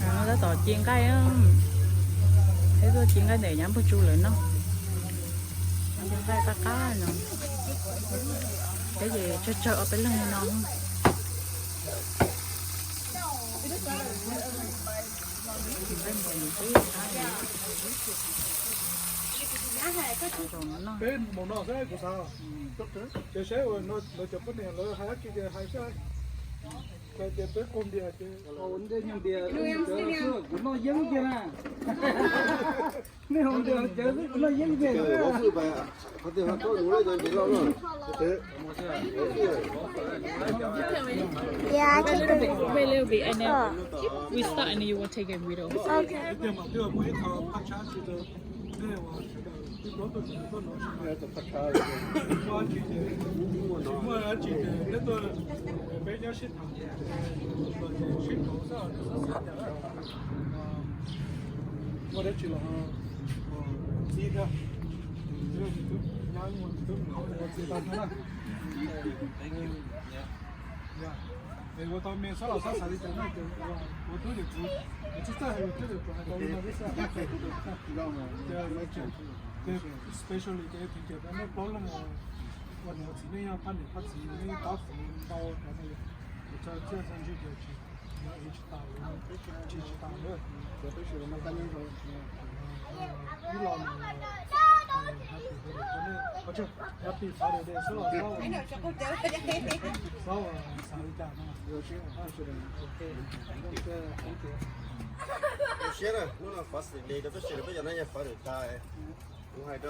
nó tỏ chiên cái á, thế tôi chiên cái để nhắm bữa chu lớn nó, chiên cái cá nó, cái gì cho chợ ở bên lưng nó, bên một nọ sẽ của sao tốt thế chơi sẽ rồi nó chụp cái này nó hai cái bên con địa chứ ổn định nhưng địa nó giống kia nè mấy hôm địa chơi nó giống kia我是呗，他这他搞出来就别老了，对。 Yeah, I take a wait a little bit and then we start and you will take a video. Okay. 对嘛，对我一套拍下去的，对我这个多少那就不差了。我记得，我记得那个北京食堂，食堂上我得去了哈，第一天，我知道他了。我到面烧了烧啥的，在那个我都得煮，我这还有这个煮，还到那个啥，知道吗？对，我讲，对，especially 这个平时咱们包了嘛，我那今天要看的，他今天打服包那个，这上去就去，一起打，继续打了，这都是我们赶紧说，你老了。我这要比他的烧了烧，烧啊，烧一家嘛，有些20的，OK，这OK。有些呢，我那发誓累的不写的不叫那些发的大哎，我还着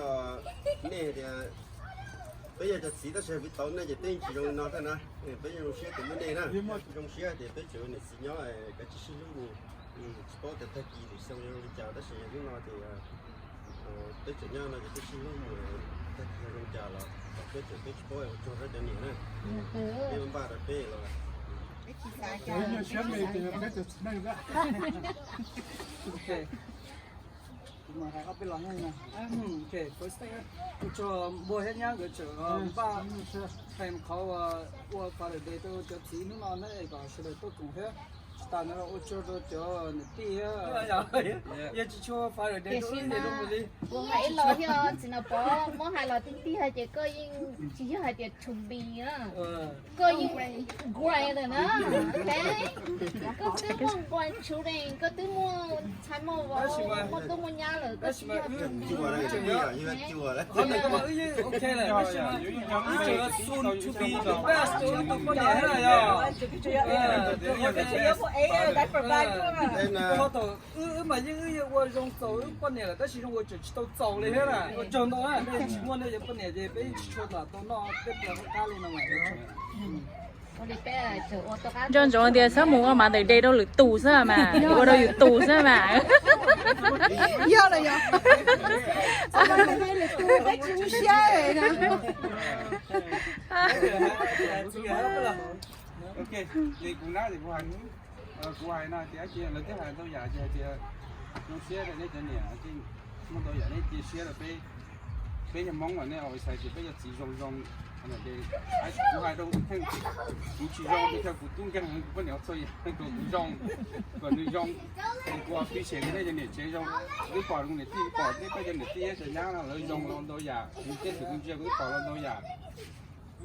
那的，不要就记得是到那就等其中拿的呢，不要写的没那呢，其中写的不就那是鸟哎，个就是路，包的太低的，上面的家的是用拿的呀，不就鸟那就就是路么，太低用家了，不就不包做这点呢，没办法的背了。 人家选美的没得那个。OK mà hai cái lòng này OK first thing cho mua hết nhá cái chỗ ba thèmเขาว่าphải để tôi cho tí nó này có sẽ để tôi cùng hết ta nó cho tôi cho tí giờ chỉ cho phải để tôi để luôn đi 我还一老要只能包，我还老天地还这个因，只是还得chuẩn bị啊，个因贵的呢，对，个都莫关出来，个都莫才莫我都莫伢了，个是要准备。好那个嘛，OK 了，为什么？这个 soon to be the best 都过年了呀，我都mà như我用走过年了，但是我就知道走了了，我真的啊，那我那也不年的，被说了，都那这边家里那嘛。John John thì sao muốn mà tới đây đâu được tù sao mà, có đâu được tù sao mà. Yêu là yêu. Sao mà đây là tù cái chú xe này nè. Ok, thì cũng nói thì của hai nó thì chị là cái hai tôi giả chị nó xe là cái chân nhẹ chị nó tôi giả đấy chị xe là bây giờ mong là này ở xài thì bây giờ chỉ dùng anh là cái của hai đâu theo cũng chỉ dùng thì theo của tung chân cũng có nhiều thôi theo của dùng còn người dùng của phía xe cái chân nhẹ chế dùng cái quả cũng này tí quả cái chân nhẹ tí thì nhá là lợi dụng luôn tôi giả những cái thì cũng chưa cái quả luôn tôi giả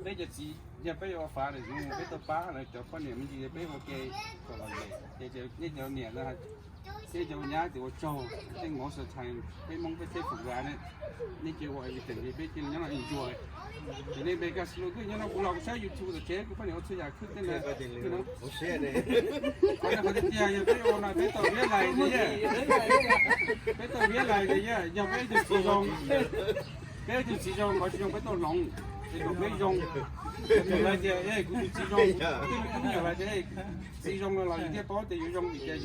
bây giờ chỉ giờ bây giờ phá được nhưng bây giờ phá là cho con niệm gì bây giờ ok còn là để để giờ niệm là sẽ giờ nhá thì cho cái ngõ sở thành cái mong cái phục vụ này nên chỉ gọi gì thì bây giờ nhá là enjoy thì nên bây giờ lúc cái nhá nó cũng làm sao YouTube được chế cũng phải nhớ suy giả cứ thế này cứ nó我写的。còn là cái tiền giờ bây giờ là bây giờ biết lại thì bây giờ biết lại thì giờ bây giờ sử dụng bây giờ sử dụng có sử dụng bây giờ lòng thì nó bây dùng thì là gì ấy cũng sử dụng cũng nhiều là thế sử dụng là những cái tốt thì dùng thì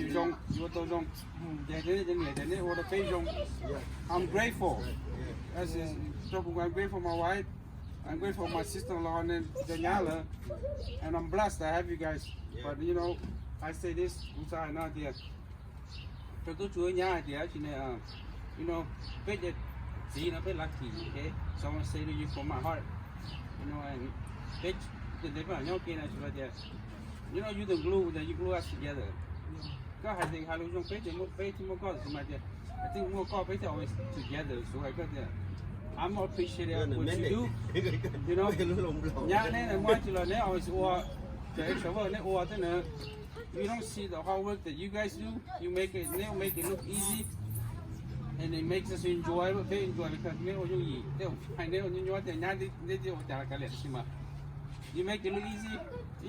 tôi dùng để thế để thế order pay dùng I'm grateful as is so I'm grateful for my wife I'm grateful for my sister-in-law and Daniela and I'm blessed to have you guys but you know I say this cũng sai nó thì cho tôi chúa nhà thì chỉ này you know bây giờ gì nó phải lucky okay so I want to say to you from my heart you know and they bảo nhau kia này là you know you the glue that you glue us together ก็หายใจหายลมช่วงไปจะมุดไปที่มุดก็สมัยเดียว I think muдก็ไปจะ always together so I got there I'm appreciative what you do you know เนี่ยเนี่ยมั่วจีเลยเนี่ย always ว่าจะให้ชาวบ้านเนี่ยว่าแต่เนี่ย you don't see the hard work that you guys do you make it look easy and it makes us enjoy very enjoy because เนี่ยว่าอยู่เดี๋ยวเนี่ยว่าอยู่แต่เนี่ยเดี๋ยวจะกันเลยใช่ไหม you make it look easy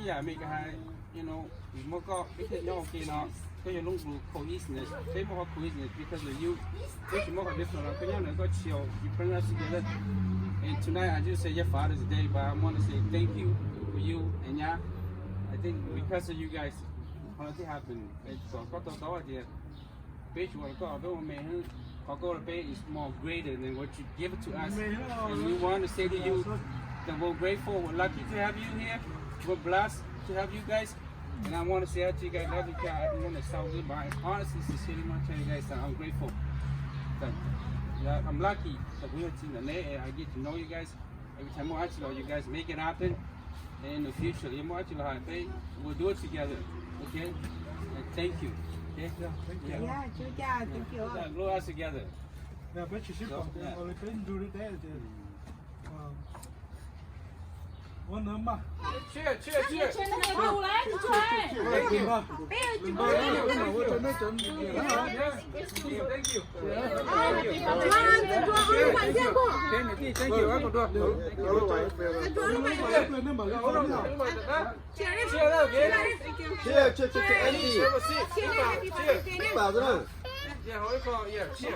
yeah make it high you know มุดก็ไม่ใช่เนี่ยโอเคเนาะก็ยังลงดู cohesiveness ใช่ไหมว่า cohesiveness because of you ก็ชิมว่า different เราก็ยังเนี่ยก็เชียว you bring us together and tonight I just say your Father's Day but I want to say thank you for you and yeah I think because of you guys holiday happen ก็ตัวเดียวเป้ชวนก็ต้องมาให้เขาก็เป้ is more greater than what you give to us and we want to say to you that we're grateful we're lucky to have you here we're blessed to have you guys and I want to say out to you guys love you guys I want to sound good but honestly sincerely want to tell you guys that I'm grateful that yeah, I'm lucky that we are in the net and I get to know you guys every time I watch you guys make it happen and in the future we'll do it together okay and thank you okay Yeah, chú cha, thank you. yeah, grow us together Yeah, but you should go. Only pay do it there. One number. cheer cheer cheer ช่วยนะให้ดูเลยช่วย 我准备整理。 thank you 晚见过。 thank you 我多 把子呢？ yeah 好一个 yeah cheer